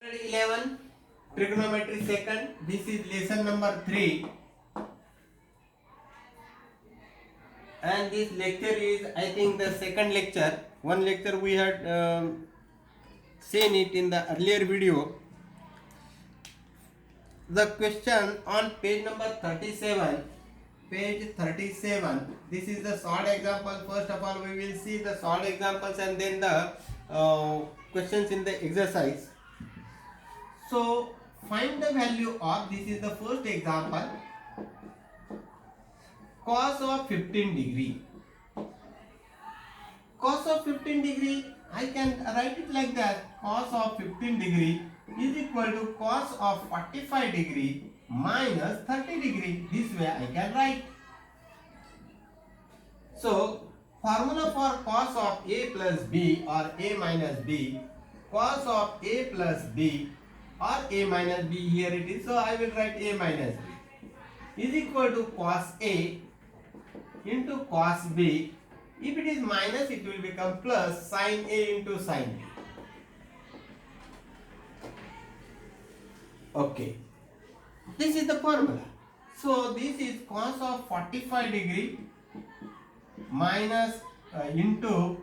11 trigonometry second. This is lesson number 3 and this lecture is I think the second lecture. One lecture we had seen it in the earlier video. The question on page number 37, page 37, this is the short example. First of all we will see the short examples and then the questions in the exercise. So find the value of, this is the first example, cos of 15 degree. Cos of 15 degree, I can write it like that. Cos of 15 degree is equal to cos of 45 degree minus 30 degree. This way I can write. So formula for cos of a plus b or a minus b, cos of a plus b or a minus b, here it is. So I will write a minus b is equal to cos a into cos b. If it is minus, it will become plus sin a into sin b. Okay, this is the formula. So this is cos of 45 degree minus into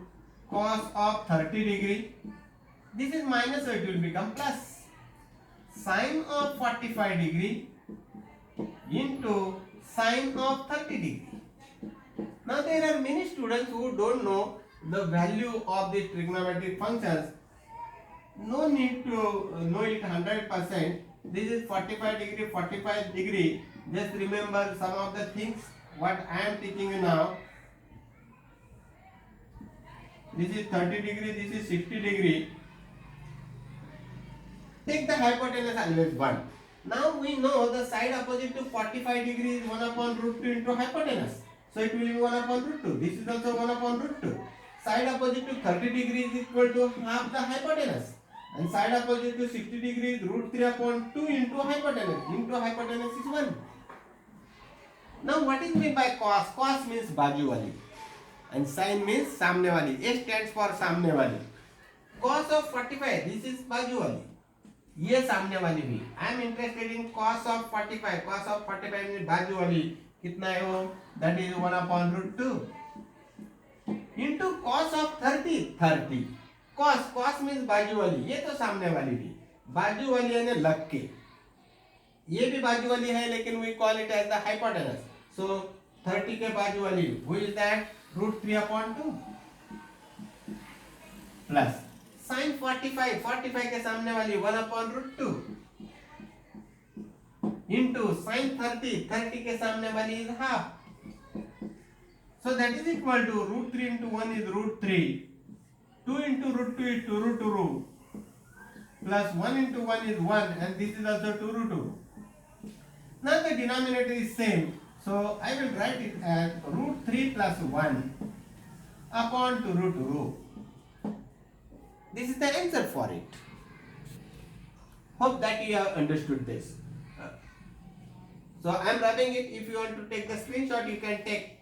cos of 30 degree. This is minus, so it will become plus sin of 45 degree into sin of 30 degree. Now there are many students who don't know the value of the trigonometric functions. No need to know it 100%. This is 45 degree, 45 degree. Just remember some of the things what I am teaching you now. This is 30 degree, this is 60 degree. Take the hypotenuse always 1. Now we know the side opposite to 45 degree is 1 upon root 2 into hypotenuse. So it will be 1 upon root 2. This is also 1 upon root 2. Side opposite to 30 degree is equal to half the hypotenuse. And side opposite to 60 degree is root 3 upon 2 into hypotenuse. Into hypotenuse is 1. Now what is meant by cos? Cos means बाजू वाली. And sin means सामने वाली. A stands for सामने वाली. Cos of 45, this is बाजू वाली. ये सामने वाली भी. I am interested in cos of 45. Cos of 45 means बाजू वाली. कितना है वो? That is 1 upon root 2. Into cos of 30. 30. Cos means बाजू वाली. ये तो सामने वाली भी. बाजू वाली यानी लग के. ये भी बाजू वाली है लेकिन we call it as the hypotenuse. So 30 के बाजू वाली. Who is that? Root 3 upon 2. Plus sin 45. 45 के सामने वाली 1 upon root 2. Into sin 30. 30 के सामने वाली is half. So that is equal to root 3 into 1 is root 3. 2 into root 2 is 2 root 2. Plus 1 into 1 is 1 and this is also 2 root 2. Now the denominator is same. So I will write it as root 3 plus 1 upon 2 root 2. This is the answer for it. Hope that you have understood this. So I am rubbing it. If you want to take the screenshot, you can take.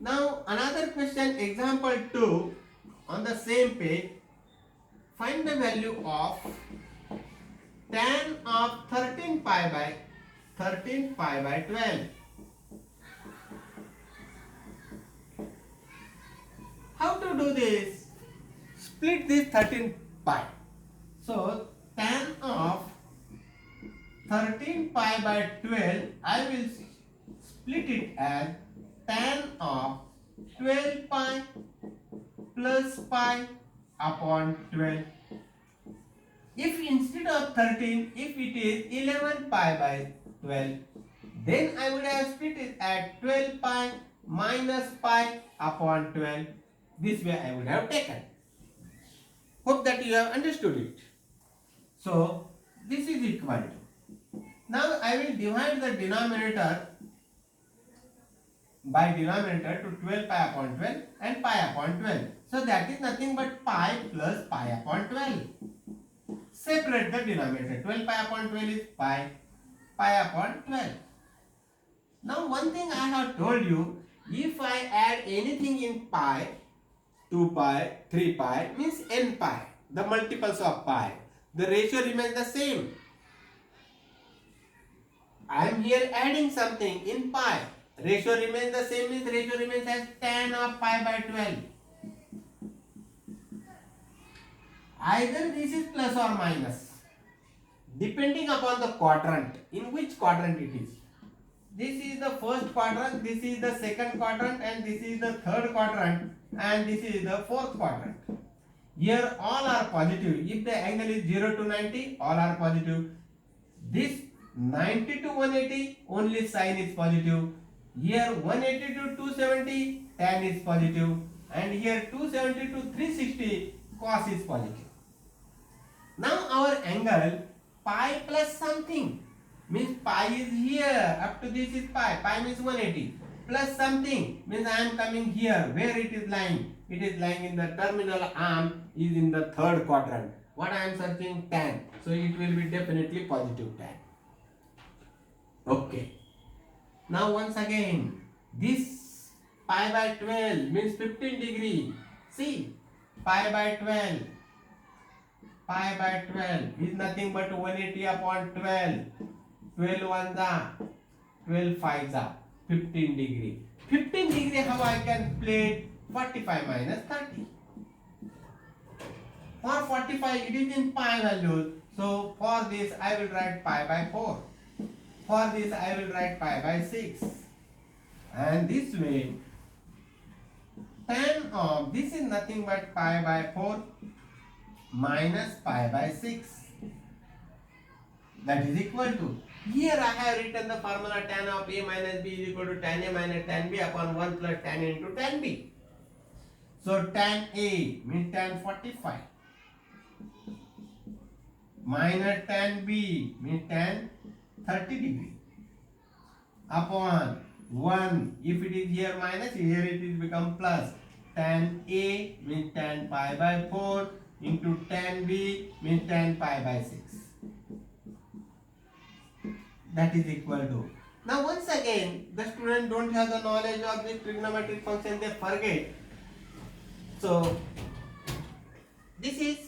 Now another question, example 2 on the same page. Find the value of tan of 13 pi by 12. How to do this? Split this 13 pi. So tan of 13 pi by 12, I will split it as tan of 12 pi plus pi upon 12. If instead of 13, if it is 11 pi by 12, then I would have split it at 12 pi minus pi upon 12. This way I would have taken. Hope that you have understood it. So this is equal to. Now I will divide the denominator by denominator to 12 pi upon 12 and pi upon 12. So that is nothing but pi plus pi upon 12. Separate the denominator. 12 pi upon 12 is pi upon 12. Now one thing I have told you, if I add anything in pi, 2 pi, 3 pi means n pi, the multiples of pi, the ratio remains the same. I am here adding something in pi. Ratio remains the same, means ratio remains as tan of pi by 12. Either this is plus or minus, depending upon the quadrant, in which quadrant it is. This is the first quadrant, this is the second quadrant, and this is the third quadrant, and this is the fourth quadrant. Here all are positive. If the angle is 0 to 90, all are positive. This 90 to 180, only sine is positive. Here 180 to 270, tan is positive. And here 270 to 360, cos is positive. Now our angle pi plus something, means pi is here, up to this is pi, pi means 180, plus something means I am coming here, where it is lying? It is lying in the terminal arm, is in the third quadrant. What I am searching? Tan. So it will be definitely positive tan. Okay. Now once again, this pi by 12 means 15 degree. See, pi by 12. Pi by 12 is nothing but 180 upon 12. 12 ones are, 12 fives are, 15 degree. 15 degree, how I can play 45 minus 30. For 45 it is in pi values. So for this I will write pi by 4. For this I will write pi by 6. And this way tan of this is nothing but pi by 4 minus pi by 6. That is equal to, here I have written the formula tan of a minus b is equal to tan a minus tan b upon 1 plus tan a into tan b. So tan a means tan 45 minus tan b means tan 30 degree upon 1, if it is here minus, here it is become plus. Tan a means tan pi by 4 into tan b means tan pi by 6. That is equal to. Now once again, the student don't have the knowledge of the trigonometric function, they forget. So this is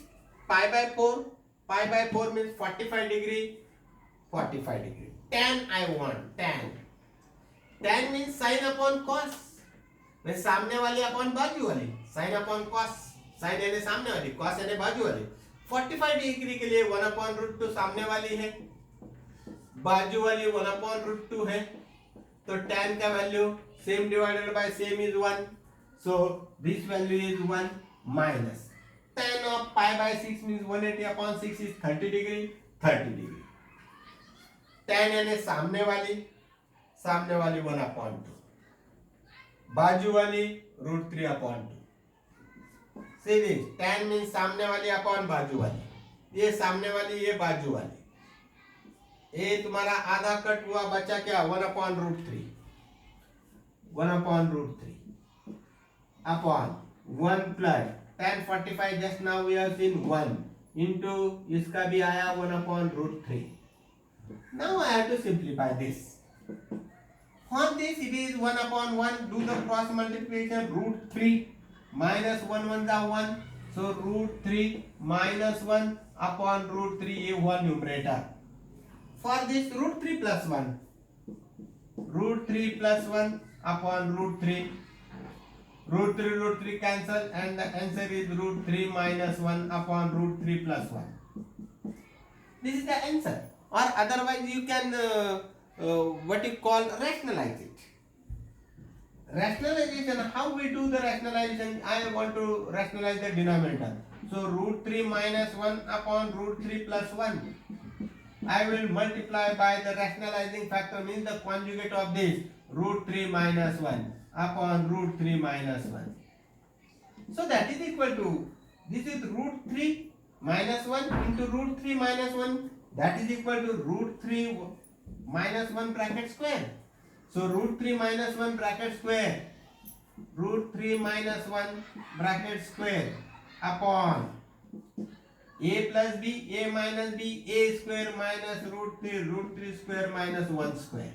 pi by 4. Pi by 4 means 45 degree. 45 degree. Tan I want. Tan. Tan means sine upon cos. means सामने वाली upon बाजू वाली. Sine upon cos. Sine यानी सामने वाली, cos यानी बाजू वाली. 45 डिग्री के लिए 1 upon root 2 सामने वाली है, बाजू वाली 1 upon root 2 है. तो tan का value same divided by same is 1. So this value is 1 minus tan of pi by 6 means 180 upon 6 is 30 degree. 30 degree. tan यानी सामने वाली 1 upon 2, बाजू वाली root 3 upon 2. See this, tan means सामने वाली upon बाजू वाली. ये सामने वाली, ये बाजू वाली. ये तुम्हारा आधा कट हुआ, बचा क्या? 1 upon root 3. 1 upon root 3 upon 1 plus tan 45 just now we have seen 1 into इसका भी आया 1 upon root 3. Now I have to simplify this. For this it is 1 upon 1. Do the cross multiplication. Root 3 minus 1 1 is 1. So root 3 minus 1 upon root 3 is 1 numerator. For this root 3 plus 1. Root 3 plus 1 upon root 3. Root 3 cancel and the answer is root 3 minus 1 upon root 3 plus 1. This is the answer. Or otherwise you can what you call rationalize it. Rationalization, how we do the rationalization? I want to rationalize the denominator. So root 3 minus 1 upon root 3 plus 1. I will multiply by the rationalizing factor, means the conjugate of this, root 3 minus 1 upon root 3 minus 1. So that is equal to, this is root 3 minus 1 into root 3 minus 1, that is equal to root 3 minus 1 bracket square. So root 3 minus 1 bracket square, root 3 minus 1 bracket square upon a plus b, a minus b, a square minus root 3 square minus 1 square.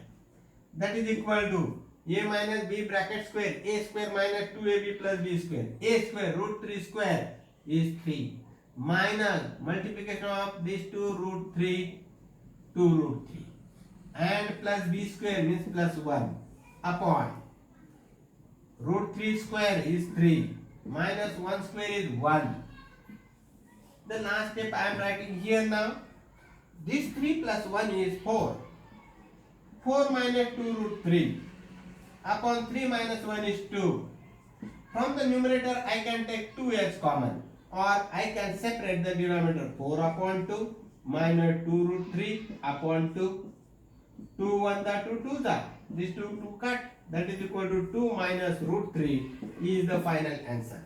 that is equal to a minus b bracket square, a square minus 2ab plus b square, a square root 3 square is 3 minus multiplication of these two root 3 2 root 3 and plus b square means plus 1 upon root 3 square is 3 minus 1 square is 1. The last step I am writing here now. This 3 plus 1 is 4. 4 minus 2 root 3 upon 3 minus 1 is 2. From the numerator I can take 2 as common, or I can separate the denominator 4 upon 2 minus 2 root 3 upon 2. 2 1 the 2 2 the. This 2 cut, that is equal to 2 minus root 3 is the final answer.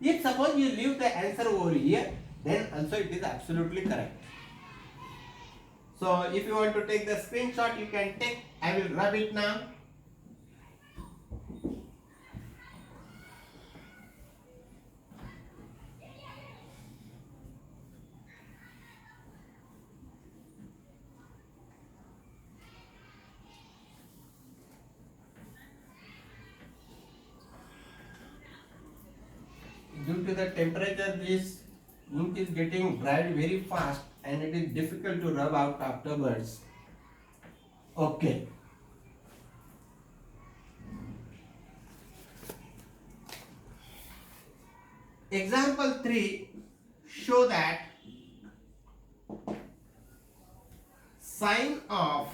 If suppose you leave the answer over here, then also it is absolutely correct. So if you want to take the screenshot, you can take. I will rub it now. Due to the temperature, this ink is getting dried very fast and it is difficult to rub out afterwards. Okay. Example 3 show that sine of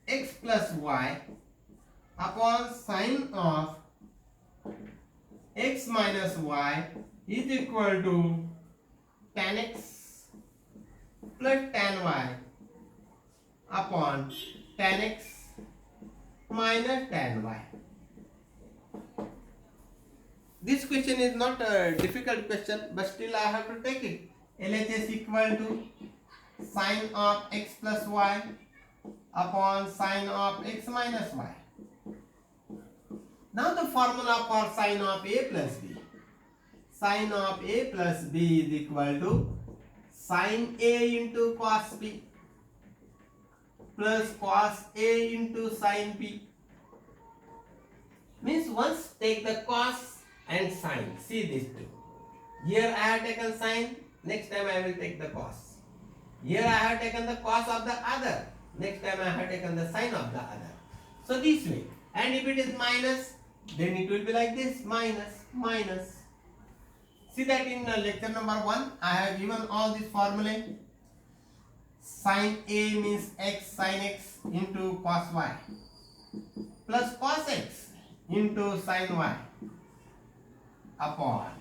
x plus y upon sine of x minus y is equal to tan x plus tan y upon tan x minus tan y. This question is not a difficult question, but still I have to take it. LHS equal to sine of x plus y upon sine of x minus y. Now the formula for sine of a plus b. Sine of a plus b is equal to sine a into cos b plus cos a into sine b. Means once take the cos and sine. See these two. Here I have taken sine, next time I will take the cos. Here I have taken the cos of the other, next time I have taken the sine of the other. So this way. And if it is minus, then it will be like this, minus, minus. See that in lecture number 1, I have given all these formulae. Sin A means x sin x into cos y plus cos x into sin y upon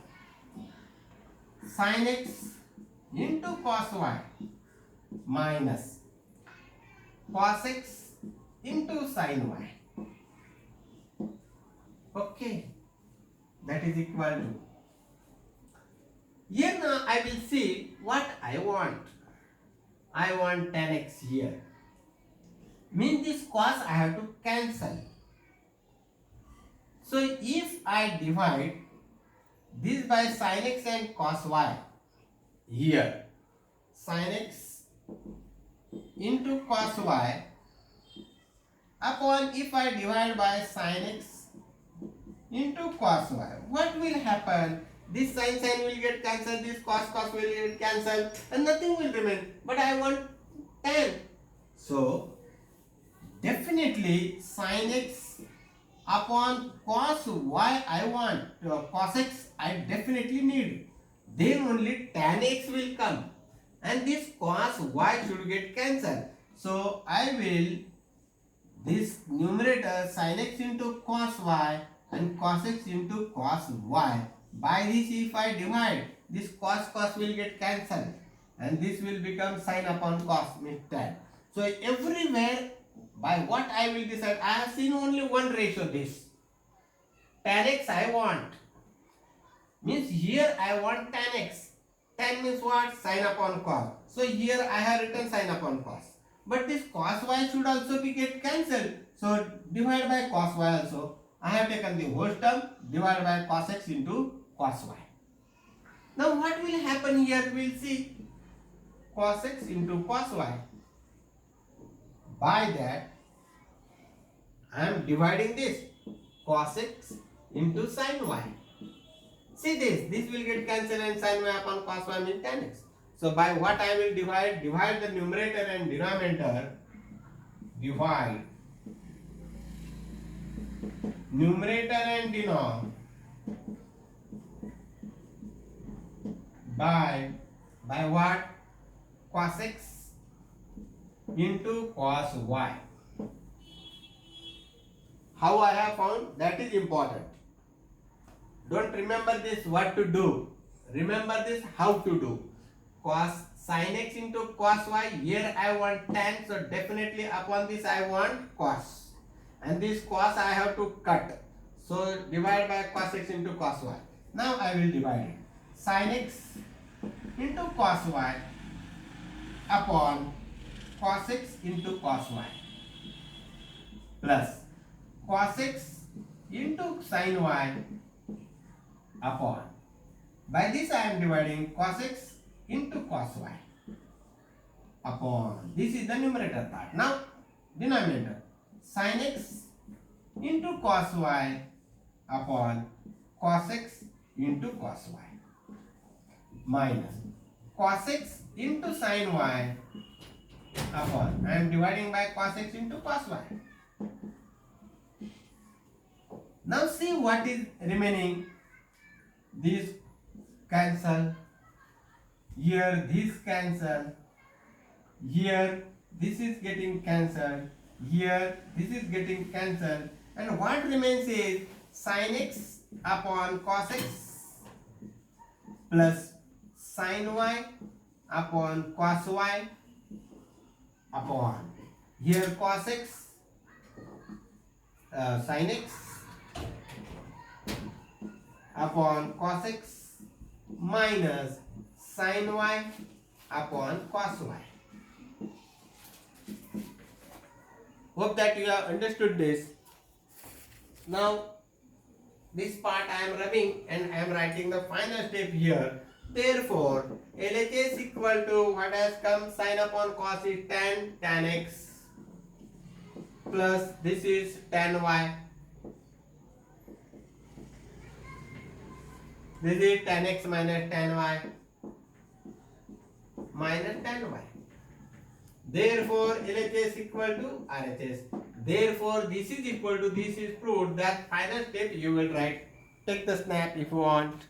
sin x into cos y minus cos x into sin y. Okay, that is equal to. Here now I will see what I want. I want tan x here. Means this cos I have to cancel. So if I divide this by sin x and cos y here, sin x into cos y upon if I divide by sin x into cos y, what will happen? This sin will get cancelled, this cos will get cancelled, and nothing will remain. But I want tan. So definitely sin x upon cos y I want, cos x I definitely need. Then only tan x will come, and this cos y should get cancelled. So I will this numerator sin x into cos y and cos x into cos y. By this if I divide, this cos will get cancelled and this will become sin upon cos means tan. So everywhere by what I will decide, I have seen only one ratio, this. Tan x I want. Means here I want tan x. Tan means what? Sin upon cos. So here I have written sin upon cos. But this cos y should also be get cancelled. So divide by cos y also. I have taken the whole term, divided by cos x into cos y. Now what will happen here? We will see cos x into cos y. By that I am dividing this cos x into sin y. See this will get cancelled and sin y upon cos y means tan x. So by what I will divide? Divide the numerator and denominator. Divide numerator and denominator by what? Cos x into cos y. How I have found? That is important. Don't remember this what to do. Remember this how to do. Cos sin x into cos y. Here I want tan, so definitely upon this I want cos. And this cos I have to cut. So divide by cos x into cos y. Now I will divide it. Sin x into cos y upon cos x into cos y plus cos x into sin y upon. By this I am dividing cos x into cos y upon. This is the numerator part. Now denominator. Sin x into cos y upon cos x into cos y minus cos x into sin y upon. I am dividing by cos x into cos y. Now see what is remaining. This cancel. Here this cancel. Here this is getting cancelled. Here this is getting cancelled. And what remains is sin x upon cos x plus sin y upon cos y upon. Here cos x, sin x upon cos x minus sin y upon cos y. Hope that you have understood this. Now this part I am rubbing and I am writing the final step here. Therefore LHS equal to what has come, sin upon cos is tan x plus this is tan y. This is tan x minus tan y minus tan y. Therefore LHS equal to RHS. Therefore this is equal to, this is proved. That final step you will write. Take the snap if you want.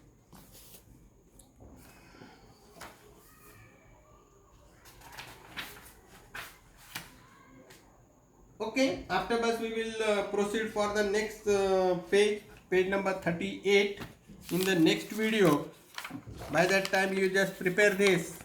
Okay, afterwards we will proceed for the next page number 38 in the next video. By that time you just prepare this.